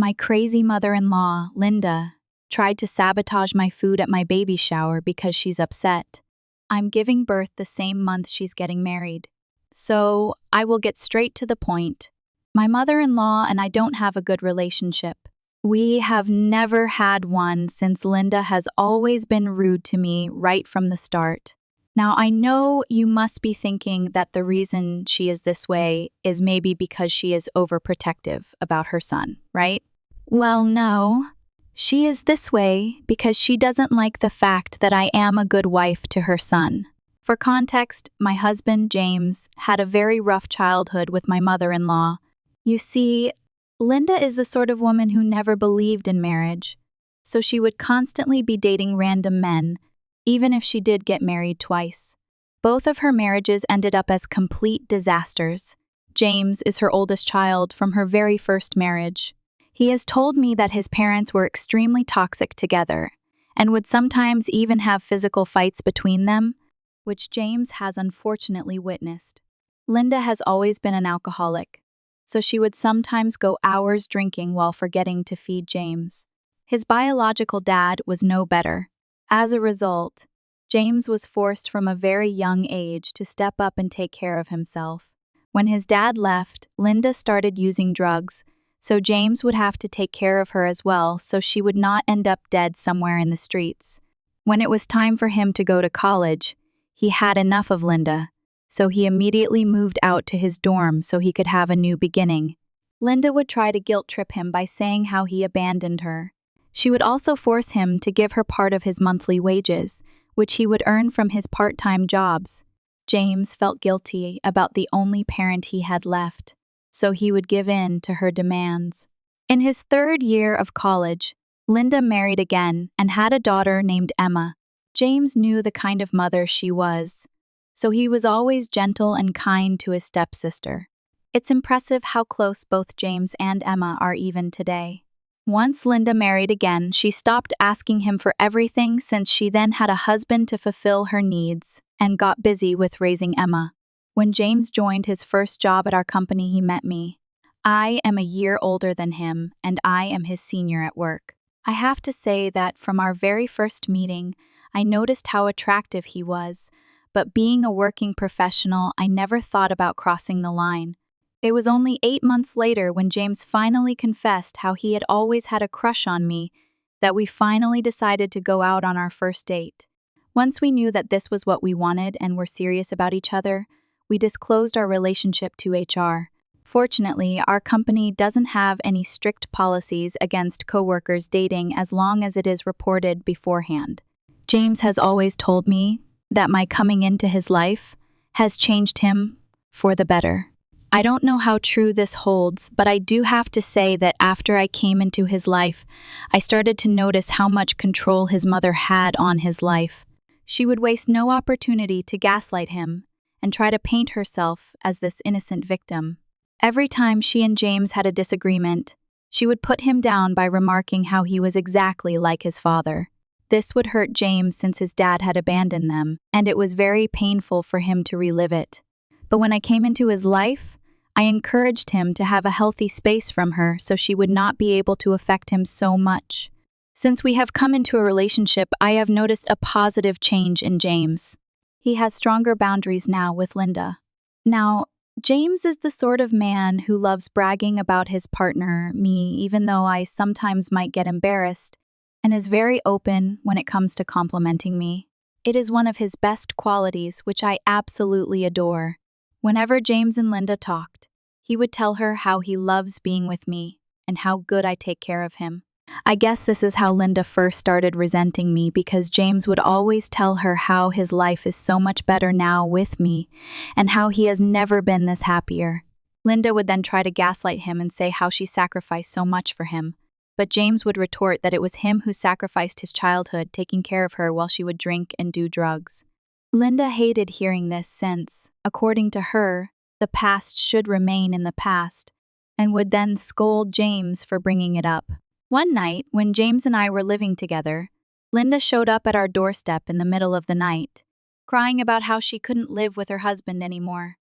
My crazy mother-in-law, Linda, tried to sabotage my food at my baby shower because she's upset. I'm giving birth the same month she's getting married. So, I will get straight to the point. My mother-in-law and I don't have a good relationship. We have never had one since Linda has always been rude to me right from the start. Now, I know you must be thinking that the reason she is this way is maybe because she is overprotective about her son, right? Well, no. She is this way because she doesn't like the fact that I am a good wife to her son. For context, my husband, James, had a very rough childhood with my mother-in-law. You see, Linda is the sort of woman who never believed in marriage, so she would constantly be dating random men, even if she did get married twice. Both of her marriages ended up as complete disasters. James is her oldest child from her very first marriage. He has told me that his parents were extremely toxic together and would sometimes even have physical fights between them, which James has unfortunately witnessed. Linda has always been an alcoholic, so she would sometimes go hours drinking while forgetting to feed James. His biological dad was no better. As a result, James was forced from a very young age to step up and take care of himself. When his dad left, Linda started using drugs, so James would have to take care of her as well so she would not end up dead somewhere in the streets. When it was time for him to go to college, he had enough of Linda, so he immediately moved out to his dorm so he could have a new beginning. Linda would try to guilt-trip him by saying how he abandoned her. She would also force him to give her part of his monthly wages, which he would earn from his part-time jobs. James felt guilty about the only parent he had left, so he would give in to her demands. In his third year of college, Linda married again and had a daughter named Emma. James knew the kind of mother she was, so he was always gentle and kind to his stepsister. It's impressive how close both James and Emma are even today. Once Linda married again, she stopped asking him for everything since she then had a husband to fulfill her needs and got busy with raising Emma. When James joined his first job at our company, he met me. I am a year older than him, and I am his senior at work. I have to say that from our very first meeting, I noticed how attractive he was, but being a working professional, I never thought about crossing the line. It was only 8 months later when James finally confessed how he had always had a crush on me that we finally decided to go out on our first date. Once we knew that this was what we wanted and were serious about each other, we disclosed our relationship to HR. Fortunately, our company doesn't have any strict policies against coworkers dating as long as it is reported beforehand. James has always told me that my coming into his life has changed him for the better. I don't know how true this holds, but I do have to say that after I came into his life, I started to notice how much control his mother had on his life. She would waste no opportunity to gaslight him and try to paint herself as this innocent victim. Every time she and James had a disagreement, she would put him down by remarking how he was exactly like his father. This would hurt James since his dad had abandoned them, and it was very painful for him to relive it. But when I came into his life, I encouraged him to have a healthy space from her so she would not be able to affect him so much. Since we have come into a relationship, I have noticed a positive change in James. He has stronger boundaries now with Linda. Now, James is the sort of man who loves bragging about his partner, me, even though I sometimes might get embarrassed, and is very open when it comes to complimenting me. It is one of his best qualities, which I absolutely adore. Whenever James and Linda talked, he would tell her how he loves being with me and how good I take care of him. I guess this is how Linda first started resenting me because James would always tell her how his life is so much better now with me and how he has never been this happier. Linda would then try to gaslight him and say how she sacrificed so much for him, but James would retort that it was him who sacrificed his childhood taking care of her while she would drink and do drugs. Linda hated hearing this since, according to her, the past should remain in the past, and would then scold James for bringing it up. One night, when James and I were living together, Linda showed up at our doorstep in the middle of the night, crying about how she couldn't live with her husband anymore.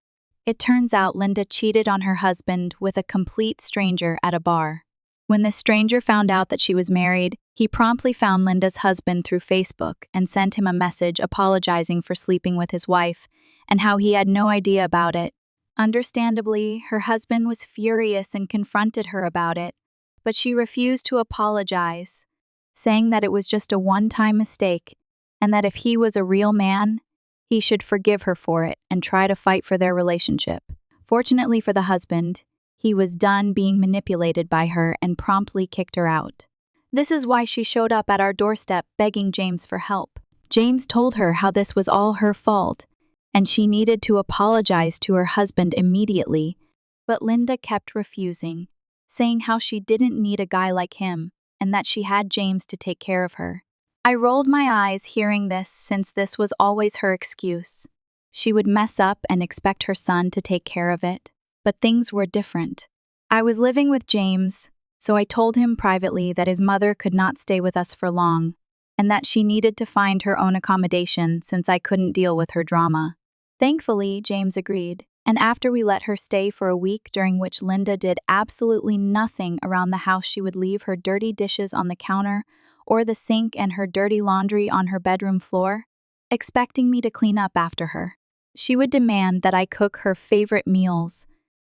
It turns out Linda cheated on her husband with a complete stranger at a bar. When this stranger found out that she was married, he promptly found Linda's husband through Facebook and sent him a message apologizing for sleeping with his wife and how he had no idea about it. Understandably, her husband was furious and confronted her about it, but she refused to apologize, saying that it was just a one-time mistake and that if he was a real man, he should forgive her for it and try to fight for their relationship. Fortunately for the husband, he was done being manipulated by her and promptly kicked her out. This is why she showed up at our doorstep begging James for help. James told her how this was all her fault, and she needed to apologize to her husband immediately, but Linda kept refusing, saying how she didn't need a guy like him and that she had James to take care of her. I rolled my eyes hearing this since this was always her excuse. She would mess up and expect her son to take care of it. But things were different. I was living with James, so I told him privately that his mother could not stay with us for long, and that she needed to find her own accommodation since I couldn't deal with her drama. Thankfully, James agreed, and after we let her stay for a week during which Linda did absolutely nothing around the house, she would leave her dirty dishes on the counter or the sink and her dirty laundry on her bedroom floor, expecting me to clean up after her. She would demand that I cook her favorite meals.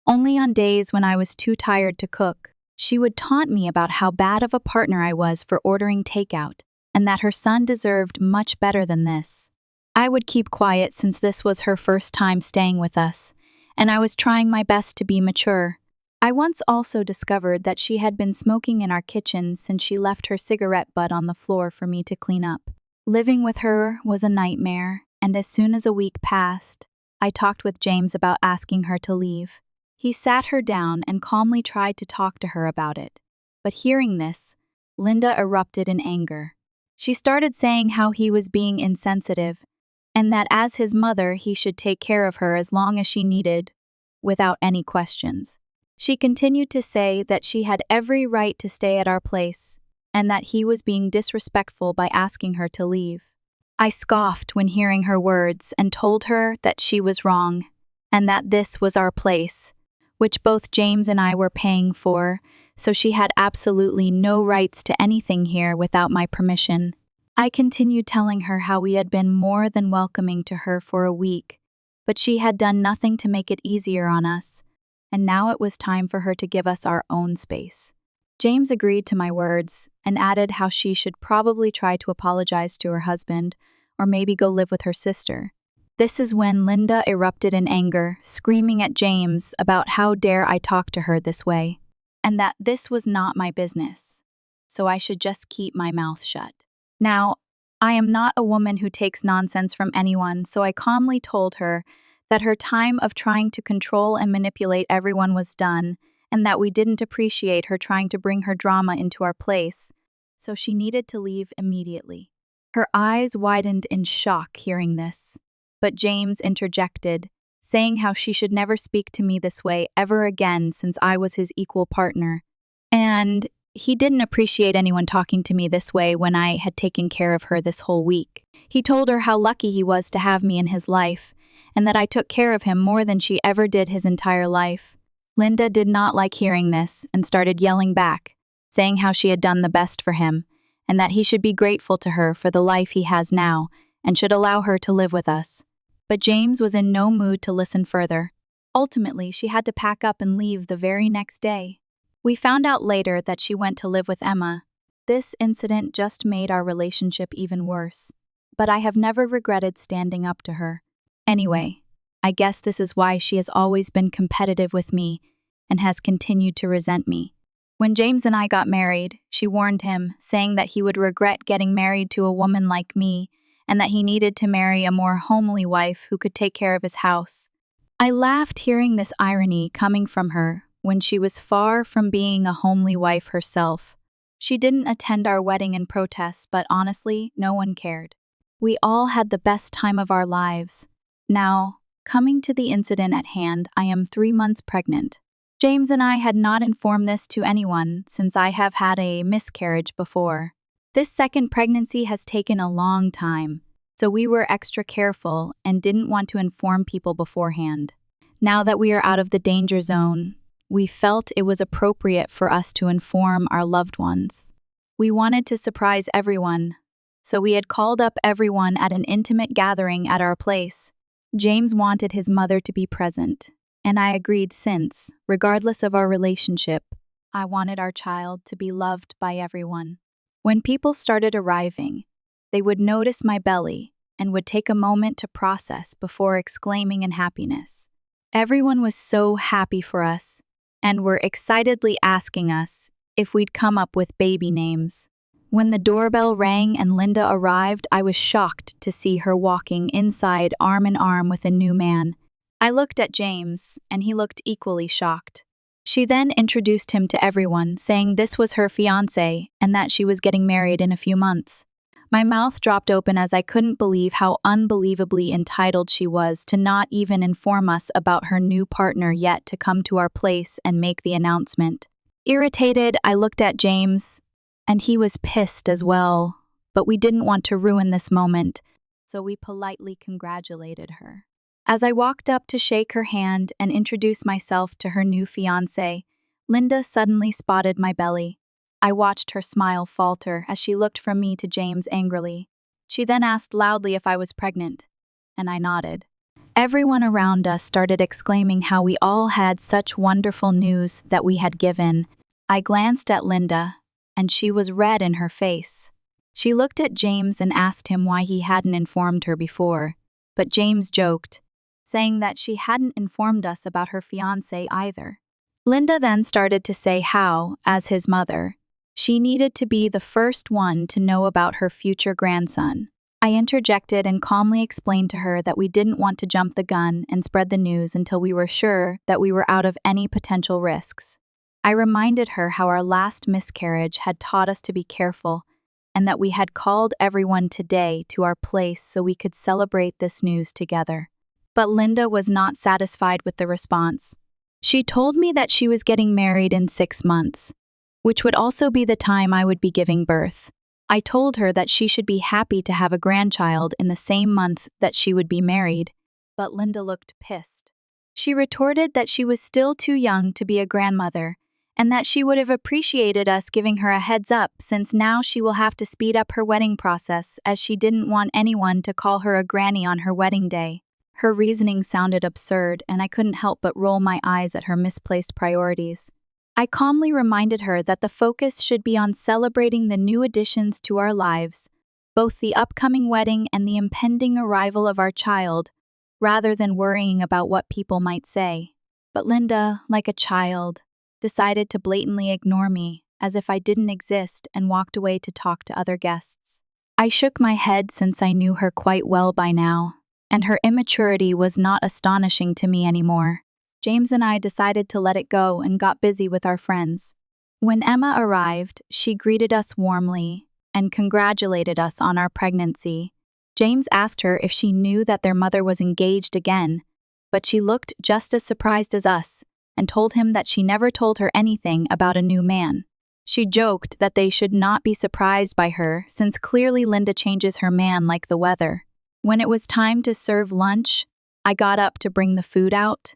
Only on days when I was too tired to cook, she would taunt me about how bad of a partner I was for ordering takeout, and that her son deserved much better than this. I would keep quiet since this was her first time staying with us, and I was trying my best to be mature. I once also discovered that she had been smoking in our kitchen since she left her cigarette butt on the floor for me to clean up. Living with her was a nightmare, and as soon as a week passed, I talked with James about asking her to leave. He sat her down and calmly tried to talk to her about it. But hearing this, Linda erupted in anger. She started saying how he was being insensitive, and that as his mother he should take care of her as long as she needed, without any questions. She continued to say that she had every right to stay at our place, and that he was being disrespectful by asking her to leave. I scoffed when hearing her words and told her that she was wrong, and that this was our place, which both James and I were paying for, so she had absolutely no rights to anything here without my permission. I continued telling her how we had been more than welcoming to her for a week, but she had done nothing to make it easier on us, and now it was time for her to give us our own space. James agreed to my words and added how she should probably try to apologize to her husband or maybe go live with her sister. This is when Linda erupted in anger, screaming at James about how dare I talk to her this way, and that this was not my business, so I should just keep my mouth shut. Now, I am not a woman who takes nonsense from anyone, so I calmly told her that her time of trying to control and manipulate everyone was done, and that we didn't appreciate her trying to bring her drama into our place, so she needed to leave immediately. Her eyes widened in shock hearing this, but James interjected, saying how she should never speak to me this way ever again since I was his equal partner, and he didn't appreciate anyone talking to me this way when I had taken care of her this whole week. He told her how lucky he was to have me in his life, and that I took care of him more than she ever did his entire life. Linda did not like hearing this and started yelling back, saying how she had done the best for him, and that he should be grateful to her for the life he has now and should allow her to live with us. But James was in no mood to listen further. Ultimately, she had to pack up and leave the very next day. We found out later that she went to live with Emma. This incident just made our relationship even worse, but I have never regretted standing up to her. Anyway, I guess this is why she has always been competitive with me and has continued to resent me. When James and I got married, she warned him, saying that he would regret getting married to a woman like me and that he needed to marry a more homely wife who could take care of his house. I laughed hearing this irony coming from her when she was far from being a homely wife herself. She didn't attend our wedding in protest, but honestly, no one cared. We all had the best time of our lives. Now, coming to the incident at hand, I am 3 months pregnant. James and I had not informed this to anyone since I have had a miscarriage before. This second pregnancy has taken a long time, so we were extra careful and didn't want to inform people beforehand. Now that we are out of the danger zone, we felt it was appropriate for us to inform our loved ones. We wanted to surprise everyone, so we had called up everyone at an intimate gathering at our place. James wanted his mother to be present, and I agreed since, regardless of our relationship, I wanted our child to be loved by everyone. When people started arriving, they would notice my belly and would take a moment to process before exclaiming in happiness. Everyone was so happy for us and were excitedly asking us if we'd come up with baby names. When the doorbell rang and Linda arrived, I was shocked to see her walking inside arm in arm with a new man. I looked at James, and he looked equally shocked. She then introduced him to everyone, saying this was her fiancé and that she was getting married in a few months. My mouth dropped open as I couldn't believe how unbelievably entitled she was to not even inform us about her new partner yet to come to our place and make the announcement. Irritated, I looked at James, and he was pissed as well, but we didn't want to ruin this moment, so we politely congratulated her. As I walked up to shake her hand and introduce myself to her new fiancé, Linda suddenly spotted my belly. I watched her smile falter as she looked from me to James angrily. She then asked loudly if I was pregnant, and I nodded. Everyone around us started exclaiming how we all had such wonderful news that we had given. I glanced at Linda, and she was red in her face. She looked at James and asked him why he hadn't informed her before, but James joked, saying that she hadn't informed us about her fiancé either. Linda then started to say how, as his mother, she needed to be the first one to know about her future grandson. I interjected and calmly explained to her that we didn't want to jump the gun and spread the news until we were sure that we were out of any potential risks. I reminded her how our last miscarriage had taught us to be careful and that we had called everyone today to our place so we could celebrate this news together. But Linda was not satisfied with the response. She told me that she was getting married in 6 months, which would also be the time I would be giving birth. I told her that she should be happy to have a grandchild in the same month that she would be married, but Linda looked pissed. She retorted that she was still too young to be a grandmother, and that she would have appreciated us giving her a heads up since now she will have to speed up her wedding process as she didn't want anyone to call her a granny on her wedding day. Her reasoning sounded absurd, and I couldn't help but roll my eyes at her misplaced priorities. I calmly reminded her that the focus should be on celebrating the new additions to our lives, both the upcoming wedding and the impending arrival of our child, rather than worrying about what people might say. But Linda, like a child, decided to blatantly ignore me, as if I didn't exist, and walked away to talk to other guests. I shook my head since I knew her quite well by now, and her immaturity was not astonishing to me anymore. James and I decided to let it go and got busy with our friends. When Emma arrived, she greeted us warmly and congratulated us on our pregnancy. James asked her if she knew that their mother was engaged again, but she looked just as surprised as us and told him that she never told her anything about a new man. She joked that they should not be surprised by her since clearly Linda changes her man like the weather. When it was time to serve lunch, I got up to bring the food out,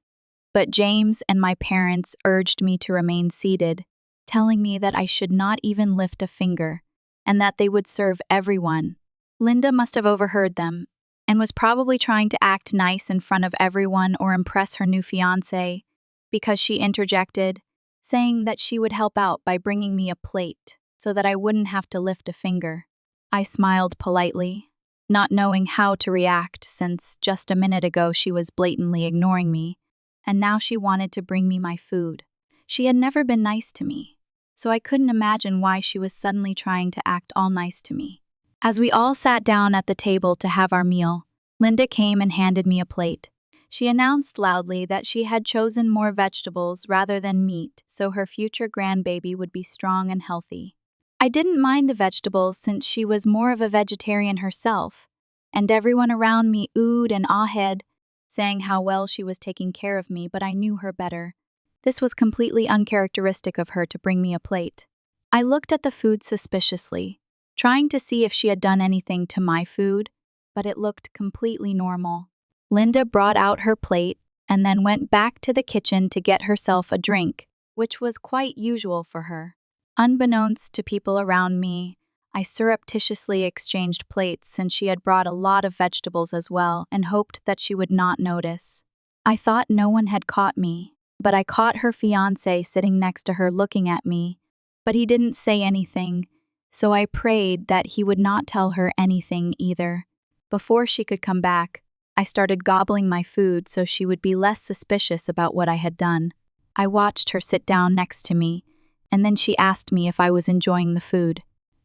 but James and my parents urged me to remain seated, telling me that I should not even lift a finger and that they would serve everyone. Linda must have overheard them and was probably trying to act nice in front of everyone or impress her new fiancé, because she interjected, saying that she would help out by bringing me a plate so that I wouldn't have to lift a finger. I smiled politely, not knowing how to react since just a minute ago she was blatantly ignoring me, and now she wanted to bring me my food. She had never been nice to me, so I couldn't imagine why she was suddenly trying to act all nice to me. As we all sat down at the table to have our meal, Linda came and handed me a plate. She announced loudly that she had chosen more vegetables rather than meat so her future grandbaby would be strong and healthy. I didn't mind the vegetables since she was more of a vegetarian herself, and everyone around me oohed and ahed, saying how well she was taking care of me, but I knew her better. This was completely uncharacteristic of her to bring me a plate. I looked at the food suspiciously, trying to see if she had done anything to my food, but it looked completely normal. Linda brought out her plate and then went back to the kitchen to get herself a drink, which was quite usual for her. Unbeknownst to people around me, I surreptitiously exchanged plates since she had brought a lot of vegetables as well and hoped that she would not notice. I thought no one had caught me, but I caught her fiancé sitting next to her looking at me, but he didn't say anything, so I prayed that he would not tell her anything either. Before she could come back, I started gobbling my food so she would be less suspicious about what I had done. I watched her sit down next to me, and then she asked me if I was enjoying the food.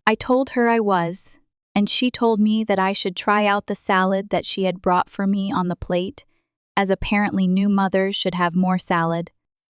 I told her I was, and she told me that I should try out the salad that she had brought for me on the plate, as apparently new mothers should have more salad.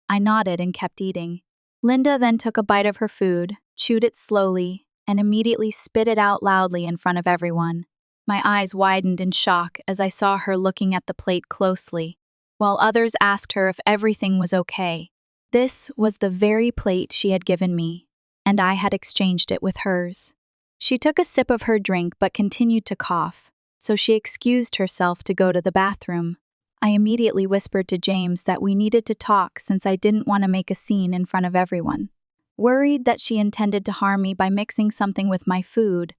I nodded and kept eating. Linda then took a bite of her food, chewed it slowly, and immediately spit it out loudly in front of everyone. My eyes widened in shock as I saw her looking at the plate closely, while others asked her if everything was okay. This was the very plate she had given me, and I had exchanged it with hers. She took a sip of her drink but continued to cough, so she excused herself to go to the bathroom. I immediately whispered to James that we needed to talk since I didn't want to make a scene in front of everyone. Worried that she intended to harm me by mixing something with my food,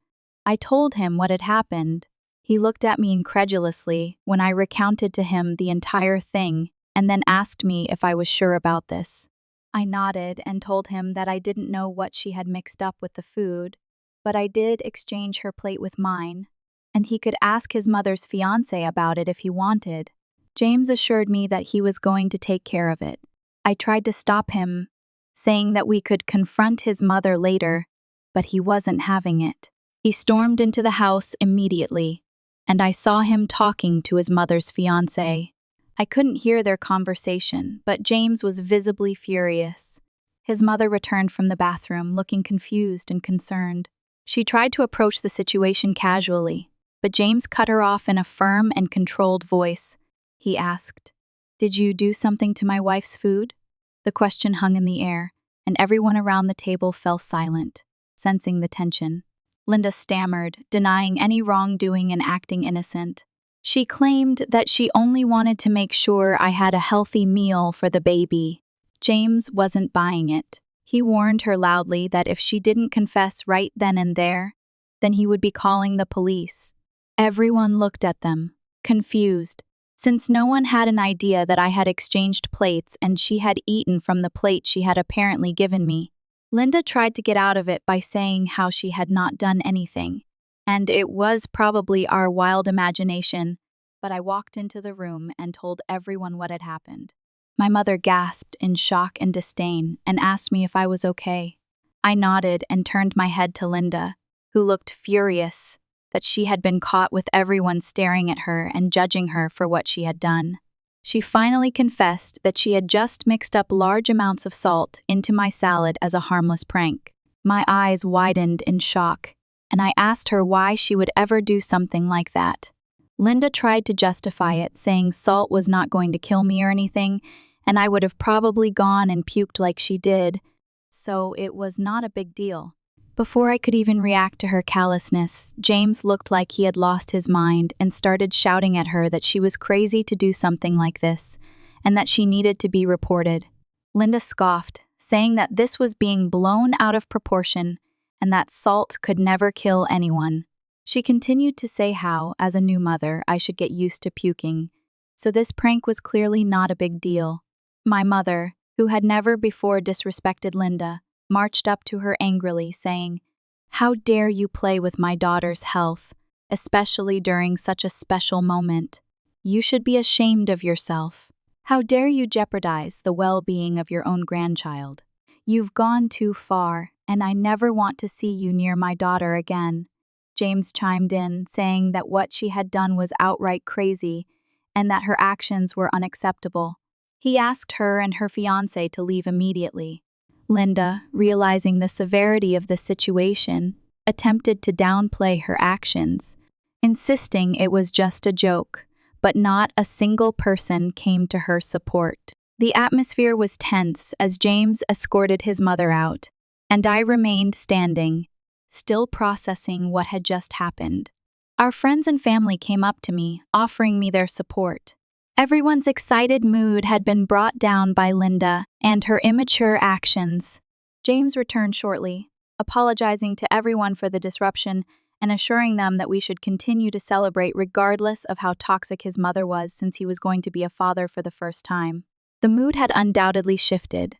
I told him what had happened. He looked at me incredulously when I recounted to him the entire thing and then asked me if I was sure about this. I nodded and told him that I didn't know what she had mixed up with the food, but I did exchange her plate with mine, and he could ask his mother's fiancé about it if he wanted. James assured me that he was going to take care of it. I tried to stop him, saying that we could confront his mother later, but he wasn't having it. He stormed into the house immediately, and I saw him talking to his mother's fiancé. I couldn't hear their conversation, but James was visibly furious. His mother returned from the bathroom, looking confused and concerned. She tried to approach the situation casually, but James cut her off in a firm and controlled voice. He asked, "Did you do something to my wife's food?" The question hung in the air, and everyone around the table fell silent, sensing the tension. Linda stammered, denying any wrongdoing and acting innocent. She claimed that she only wanted to make sure I had a healthy meal for the baby. James wasn't buying it. He warned her loudly that if she didn't confess right then and there, then he would be calling the police. Everyone looked at them, confused, since no one had an idea that I had exchanged plates and she had eaten from the plate she had apparently given me. Linda tried to get out of it by saying how she had not done anything, and it was probably our wild imagination, but I walked into the room and told everyone what had happened. My mother gasped in shock and disdain and asked me if I was okay. I nodded and turned my head to Linda, who looked furious that she had been caught with everyone staring at her and judging her for what she had done. She finally confessed that she had just mixed up large amounts of salt into my salad as a harmless prank. My eyes widened in shock, and I asked her why she would ever do something like that. Linda tried to justify it, saying salt was not going to kill me or anything, and I would have probably gone and puked like she did, so it was not a big deal. Before I could even react to her callousness, James looked like he had lost his mind and started shouting at her that she was crazy to do something like this, and that she needed to be reported. Linda scoffed, saying that this was being blown out of proportion and that salt could never kill anyone. She continued to say how, as a new mother, I should get used to puking, so this prank was clearly not a big deal. My mother, who had never before disrespected Linda, marched up to her angrily, saying, "How dare you play with my daughter's health, especially during such a special moment? You should be ashamed of yourself. How dare you jeopardize the well-being of your own grandchild? You've gone too far, and I never want to see you near my daughter again." James chimed in, saying that what she had done was outright crazy and that her actions were unacceptable. He asked her and her fiancé to leave immediately. Linda, realizing the severity of the situation, attempted to downplay her actions, insisting it was just a joke, but not a single person came to her support. The atmosphere was tense as James escorted his mother out, and I remained standing, still processing what had just happened. Our friends and family came up to me, offering me their support. Everyone's excited mood had been brought down by Linda and her immature actions. James returned shortly, apologizing to everyone for the disruption and assuring them that we should continue to celebrate regardless of how toxic his mother was, since he was going to be a father for the first time. The mood had undoubtedly shifted,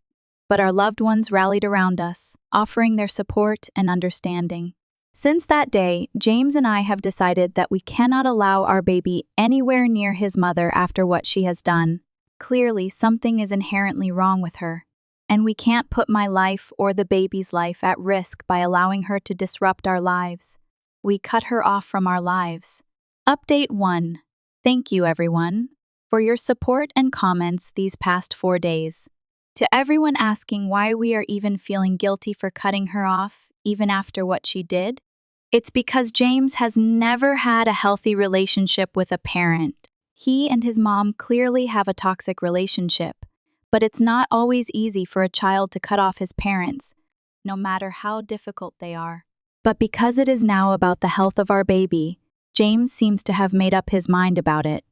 but our loved ones rallied around us, offering their support and understanding. Since that day, James and I have decided that we cannot allow our baby anywhere near his mother after what she has done. Clearly, something is inherently wrong with her, and we can't put my life or the baby's life at risk by allowing her to disrupt our lives. We cut her off from our lives. Update 1. Thank you, everyone, for your support and comments these past 4 days. To everyone asking why we are even feeling guilty for cutting her off, even after what she did, it's because James has never had a healthy relationship with a parent. He and his mom clearly have a toxic relationship, but it's not always easy for a child to cut off his parents, no matter how difficult they are. But because it is now about the health of our baby, James seems to have made up his mind about it.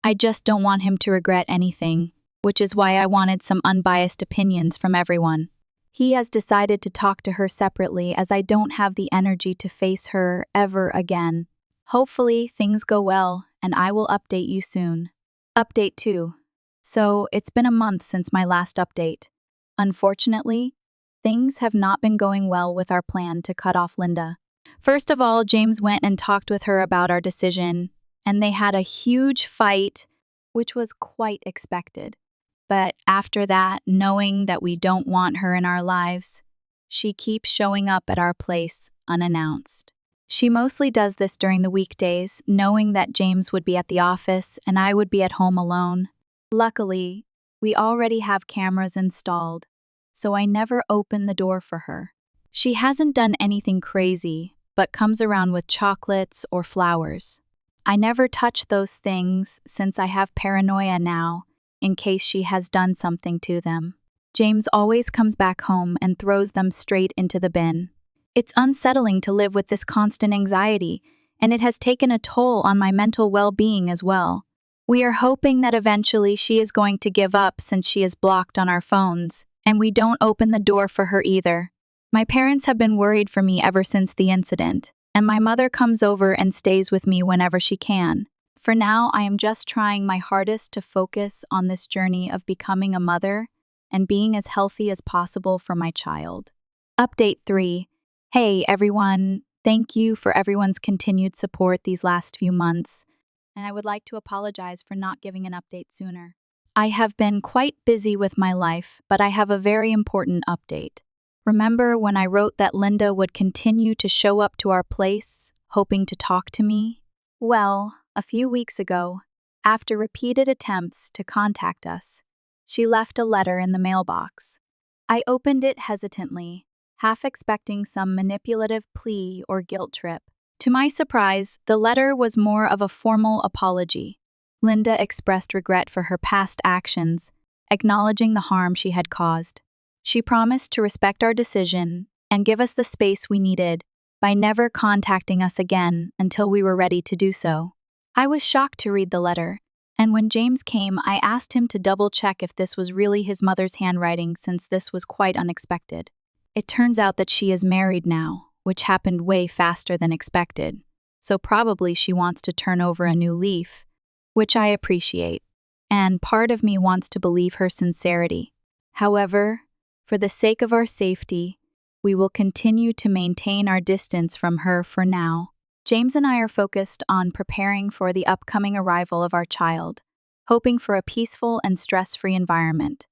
I just don't want him to regret anything, which is why I wanted some unbiased opinions from everyone. He has decided to talk to her separately, as I don't have the energy to face her ever again. Hopefully, things go well, and I will update you soon. Update 2. So, it's been a month since my last update. Unfortunately, things have not been going well with our plan to cut off Linda. First of all, James went and talked with her about our decision, and they had a huge fight, which was quite expected. But after that, knowing that we don't want her in our lives, she keeps showing up at our place unannounced. She mostly does this during the weekdays, knowing that James would be at the office and I would be at home alone. Luckily, we already have cameras installed, so I never open the door for her. She hasn't done anything crazy, but comes around with chocolates or flowers. I never touch those things since I have paranoia now, in case she has done something to them. James always comes back home and throws them straight into the bin. It's unsettling to live with this constant anxiety, and it has taken a toll on my mental well-being as well. We are hoping that eventually she is going to give up, since she is blocked on our phones, and we don't open the door for her either. My parents have been worried for me ever since the incident, and my mother comes over and stays with me whenever she can. For now, I am just trying my hardest to focus on this journey of becoming a mother and being as healthy as possible for my child. Update 3. Hey everyone, thank you for everyone's continued support these last few months, and I would like to apologize for not giving an update sooner. I have been quite busy with my life, but I have a very important update. Remember when I wrote that Linda would continue to show up to our place, hoping to talk to me? Well, a few weeks ago, after repeated attempts to contact us, she left a letter in the mailbox. I opened it hesitantly, half expecting some manipulative plea or guilt trip. To my surprise, the letter was more of a formal apology. Linda expressed regret for her past actions, acknowledging the harm she had caused. She promised to respect our decision and give us the space we needed by never contacting us again until we were ready to do so. I was shocked to read the letter, and when James came, I asked him to double-check if this was really his mother's handwriting, since this was quite unexpected. It turns out that she is married now, which happened way faster than expected, so probably she wants to turn over a new leaf, which I appreciate, and part of me wants to believe her sincerity. However, for the sake of our safety, we will continue to maintain our distance from her for now. James and I are focused on preparing for the upcoming arrival of our child, hoping for a peaceful and stress-free environment.